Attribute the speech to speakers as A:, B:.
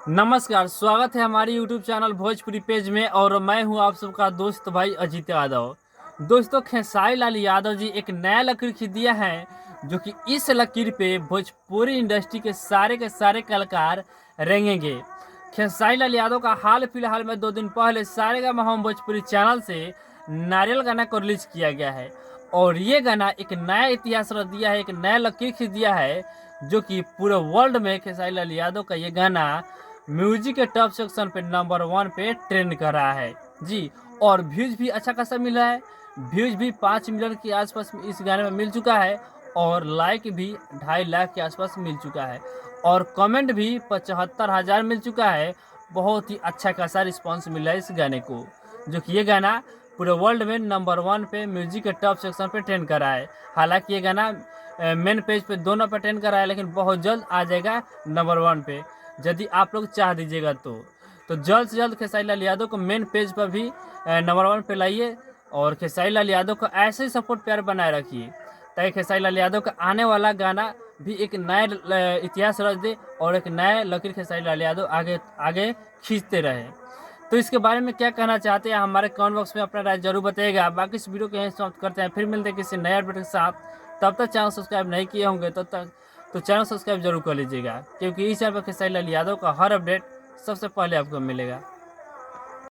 A: नमस्कार, स्वागत है हमारे यूट्यूब चैनल भोजपुरी पेज में। और मैं हूं आप सबका दोस्त भाई अजीत यादव। दोस्तों, खेसारी लाल यादव जी एक नया लकीर खींच दिया है, जो कि इस लकीर पे भोजपुरी इंडस्ट्री के सारे कलाकार रेंगेंगे। खेसारी लाल यादव का हाल फिलहाल में 2 दिन पहले सारेगामा हम भोजपुरी चैनल से नारियल गाना को रिलीज किया गया है। और ये गाना एक नया इतिहास रच दिया है, एक नया लकीर खींच दिया है, जो कि पूरे वर्ल्ड में खेसारी लाल यादव का ये गाना म्यूजिक के टॉप सेक्शन पे नंबर 1 पे ट्रेंड कर रहा है जी। और व्यूज भी अच्छा खासा मिल रहा है। व्यूज भी 5 मिलियन के आसपास इस गाने में मिल चुका है। और लाइक भी 2.5 लाख के आसपास मिल चुका है। और कमेंट भी 75,000 मिल चुका है। बहुत ही अच्छा खासा रिस्पॉन्स मिला है इस गाने को, जो कि ये गाना पूरे वर्ल्ड में नंबर 1 पे म्यूजिक के टॉप सेक्शन पे ट्रेंड कर रहा है। हालांकि ये गाना मेन पेज पे दोनों पे ट्रेंड कर रहा है, लेकिन बहुत जल्द आ जाएगा नंबर 1 पे, यदि आप लोग चाह दीजिएगा तो जल्द से जल्द खेसारी लाल यादव को मेन पेज पर भी नंबर 1 पे लाइए। और खेसारी लाल यादव को ऐसे ही सपोर्ट प्यार बनाए रखिए, ताकि खेसारी लाल यादव का आने वाला गाना भी एक नया इतिहास रच दे और एक नया लकीर खेसारी लाल यादव आगे आगे खींचते रहे। तो इसके बारे में क्या कहना चाहते हैं, हमारे कमेंट बॉक्स में अपना राय जरूर बताइएगा। बाकी इस वीडियो को यहीं समाप्त करते हैं, फिर मिलते हैं किसी नए अपडेट के साथ। तब तक चैनल सब्सक्राइब नहीं किए होंगे तो चैनल सब्सक्राइब जरूर कर लीजिएगा, क्योंकि इस चैनल पर खेसारी लाल यादव का हर अपडेट सबसे पहले आपको मिलेगा।